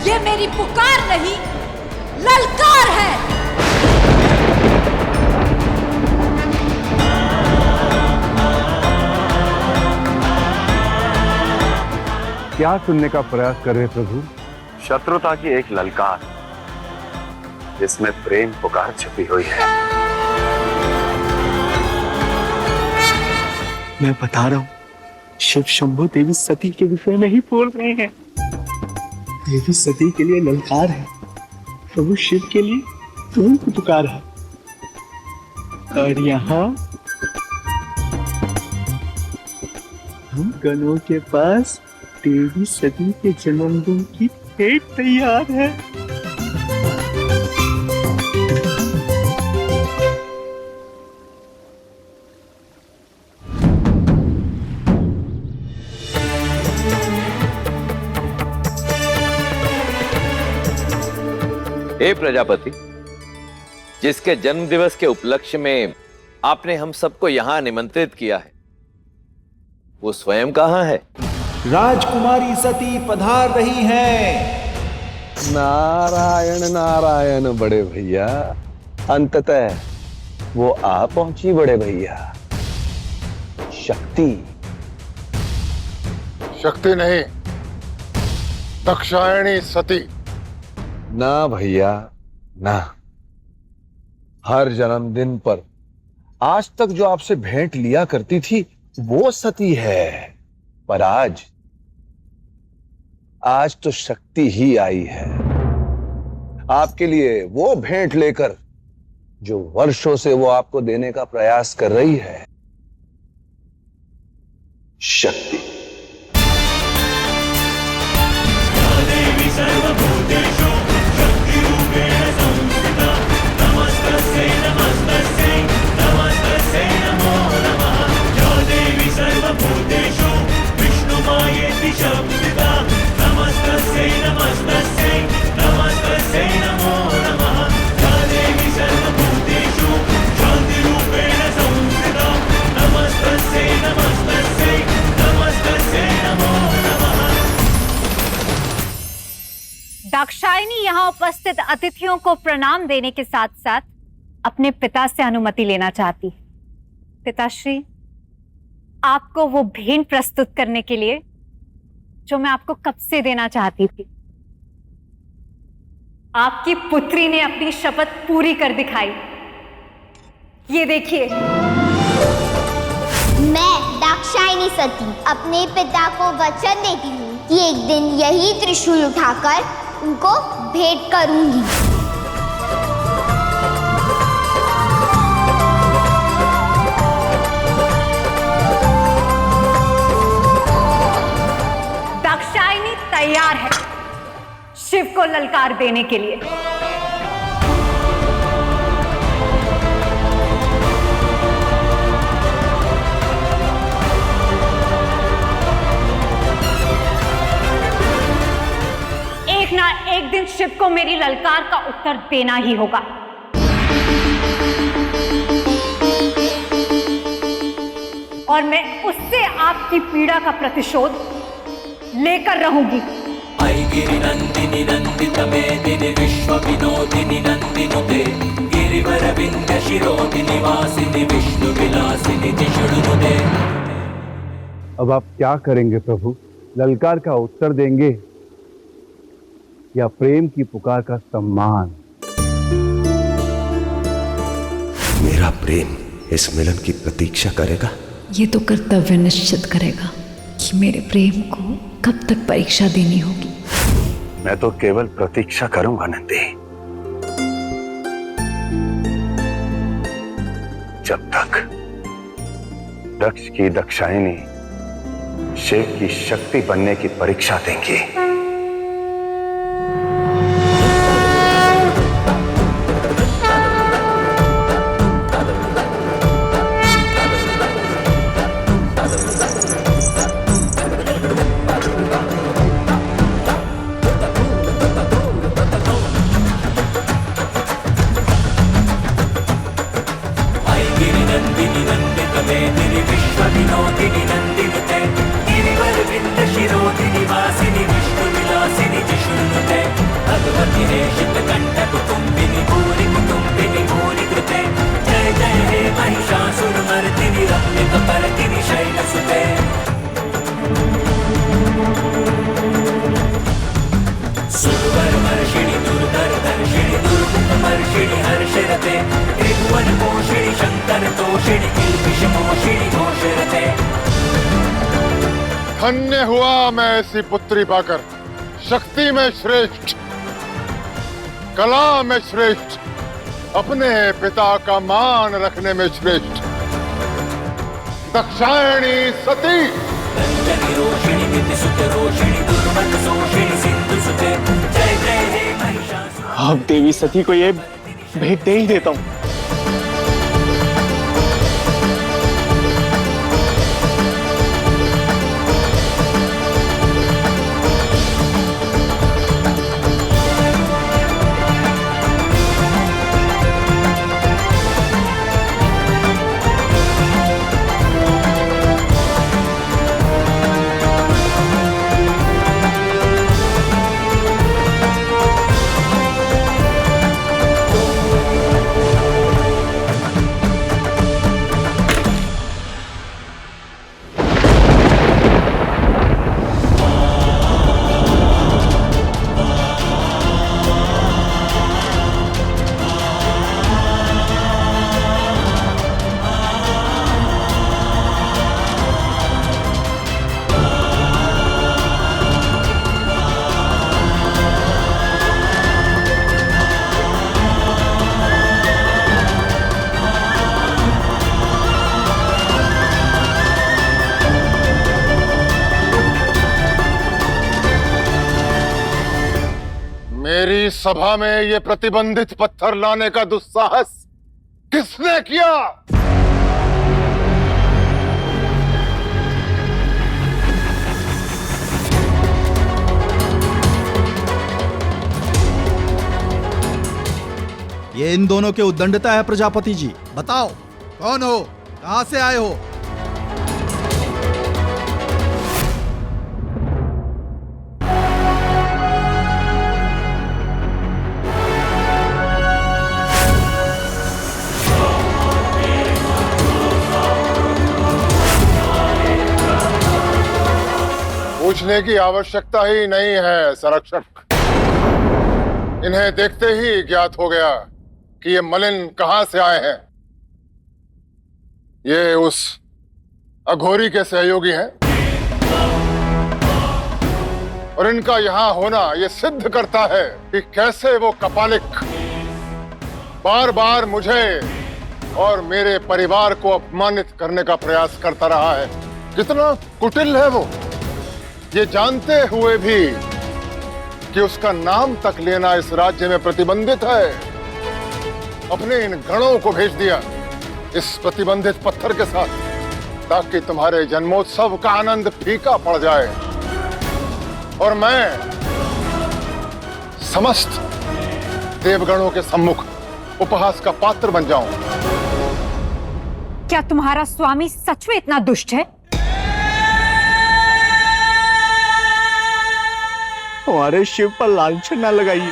ये मेरी पुकार नहीं, ललकार है। क्या सुनने का प्रयास कर रहे प्रभु? शत्रुता की एक ललकार जिसमें प्रेम पुकार छुपी हुई है। मैं बता रहा हूं, शिव शंभु देवी सती के विषय में ही बोल रहे हैं। देवी सती के लिए ललकार है, प्रभु शिव के लिए प्रेम की पुकार है। और यहाँ हम गणों के पास देवी सती के जन्मदिन की भेंट तैयार है। हे प्रजापति, जिसके जन्म दिवस के उपलक्ष्य में आपने हम सबको यहां निमंत्रित किया है, वो स्वयं कहां है? राजकुमारी सती पधार रही हैं। नारायण नारायण बड़े भैया, अंततः वो आ पहुंची बड़े भैया। शक्ति शक्ति नहीं, दाक्षायणी सती। ना भैया ना, हर जन्मदिन पर आज तक जो आपसे भेंट लिया करती थी वो सती है, पर आज तो शक्ति ही आई है आपके लिए वो भेंट लेकर जो वर्षों से वो आपको देने का प्रयास कर रही है। शक्ति। दाक्षायणी यहाँ उपस्थित अतिथियों को प्रणाम देने के साथ साथ अपने पिता से अनुमति लेना चाहती। पिताश्री, आपको वो भेंट प्रस्तुत करने के लिए जो मैं आपको कब से देना चाहती थी। आपकी पुत्री ने अपनी शपथ पूरी कर दिखाई। ये देखिए। मैं दाक्षायणी सती अपने पिता को वचन देती हूँ कि एक दिन यही त्रिशूल उठाकर उनको भेंट करूंगी। दाक्षायणी तैयार है शिव को ललकार देने के लिए। एक ना एक दिन शिव को मेरी ललकार का उत्तर देना ही होगा। और मैं उससे आपकी पीड़ा का प्रतिशोध लेकर रहूंगी। गिरि नंदिनी नंदित मेदिनी विश्व विनोदिनी नंदिनुते गिरिवर विंध्य शिरोदिनी वासिनी विष्णु विलासिनी जिषुनुते। अब आप क्या करेंगे प्रभु? ललकार का उत्तर देंगे या प्रेम की पुकार का सम्मान? मेरा प्रेम इस मिलन की प्रतीक्षा करेगा। ये तो कर्तव्य निश्चित करेगा कि मेरे प्रेम को कब तक परीक्षा देनी होगी। मैं तो केवल प्रतीक्षा करूंगा नंदी, जब तक दक्ष की दाक्षायणी शिव की शक्ति बनने की परीक्षा देंगी। गिरि नंदिनी नंदित महेशित कंठ कुटुंबिनी भूरि कुटुंबिनी भूरि कृते जय जय हे महिषासुरमर्दिनि रम्यक पर्दिनि शैलसुते सुरवरमर्षिणि दुर्धर दर्शिणि दुर्मुखमर्षिणि हर्षरते त्रिभुवन पोषिणि शंकर तोषिणि किल्बिष मोषिणि घोषरते। धन्य हुआ मैं ऐसी पुत्री पाकर, शक्ति में श्रेष्ठ, कला में श्रेष्ठ, अपने पिता का मान रखने में श्रेष्ठ, दक्षायणी सती। रंजनी रोषिणि दितिसुत रोषिणि दुर्मत सोषिणि सिंधु सुते जय जय हे महिषासुर। अब देवी सती को ये भेंट दे ही देता हूँ। मेरी सभा में ये प्रतिबंधित पत्थर लाने का दुस्साहस किसने किया? ये इन दोनों के उद्दंडता है प्रजापति जी। बताओ कौन हो, कहां से आए हो? पूछने की आवश्यकता ही नहीं है संरक्षक। इन्हें देखते ही ज्ञात हो गया कि ये मलिन कहां से आए हैं। ये उस अघोरी के सहयोगी हैं और इनका यहां होना ये सिद्ध करता है कि कैसे वो कपालिक बार बार मुझे और मेरे परिवार को अपमानित करने का प्रयास करता रहा है। कितना कुटिल है वो, ये जानते हुए भी कि उसका नाम तक लेना इस राज्य में प्रतिबंधित है। अपने इन गणों को भेज दिया इस प्रतिबंधित पत्थर के साथ, ताकि तुम्हारे जन्मोत्सव का आनंद फीका पड़ जाए और मैं समस्त देवगणों के सम्मुख उपहास का पात्र बन जाऊं। क्या तुम्हारा स्वामी सच में इतना दुष्ट है? हमारे शिव पर लांछन ना लगाइए,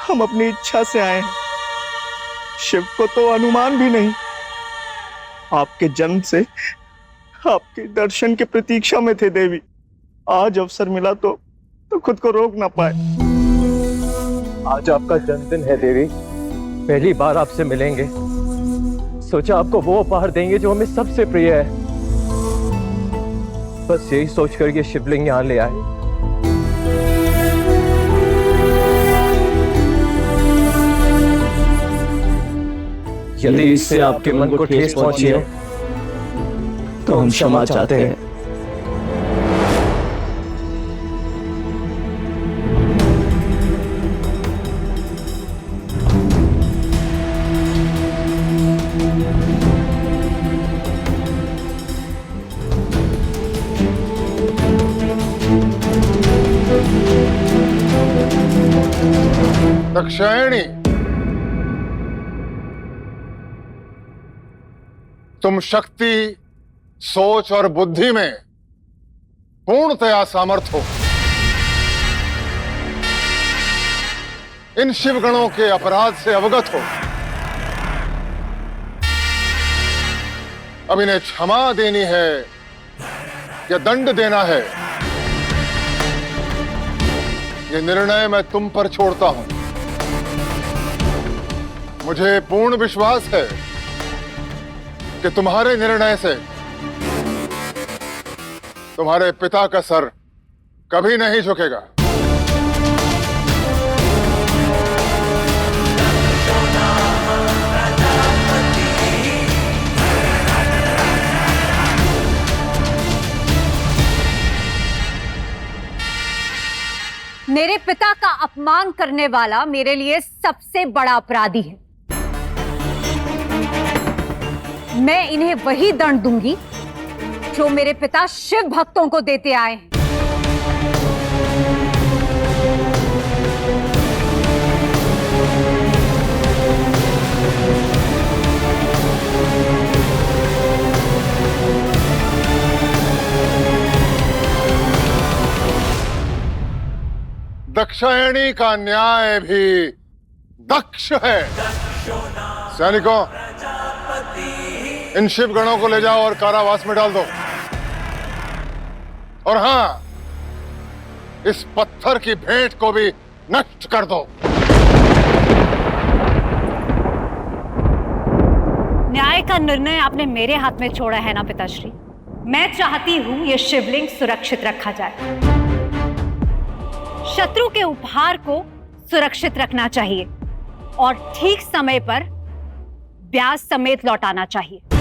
हम अपनी इच्छा से आए हैं। शिव को तो अनुमान भी नहीं। आपके जन्म से आपके दर्शन की प्रतीक्षा में थे देवी। आज अवसर मिला तो खुद को रोक ना पाए। आज आपका जन्मदिन है देवी, पहली बार आपसे मिलेंगे। सोचा आपको वो उपहार देंगे जो हमें सबसे प्रिय है। बस यही सोचकर ये शिवलिंग यहाँ ले आए। यदि इससे आपके मन को ठेस पहुंची है तो हम क्षमा चाहते हैं। दक्षायणी, तुम शक्ति, सोच और बुद्धि में पूर्णतया सामर्थ हो। इन शिवगणों के अपराध से अवगत हो। अब इन्हें क्षमा देनी है या दंड देना है, ये निर्णय मैं तुम पर छोड़ता हूं। मुझे पूर्ण विश्वास है कि तुम्हारे निर्णय से तुम्हारे पिता का सर कभी नहीं झुकेगा। मेरे पिता का अपमान करने वाला मेरे लिए सबसे बड़ा अपराधी है। मैं इन्हें वही दंड दूंगी जो मेरे पिता शिव भक्तों को देते आए हैं। दक्षायणी का न्याय भी दक्ष है। सैनिकों, इन शिवगणों को ले जाओ और कारावास में डाल दो। और हां, इस पत्थर की भेंट को भी नष्ट कर दो। न्याय का निर्णय आपने मेरे हाथ में छोड़ा है ना पिताश्री। मैं चाहती हूं यह शिवलिंग सुरक्षित रखा जाए। शत्रु के उपहार को सुरक्षित रखना चाहिए और ठीक समय पर ब्याज समेत लौटाना चाहिए।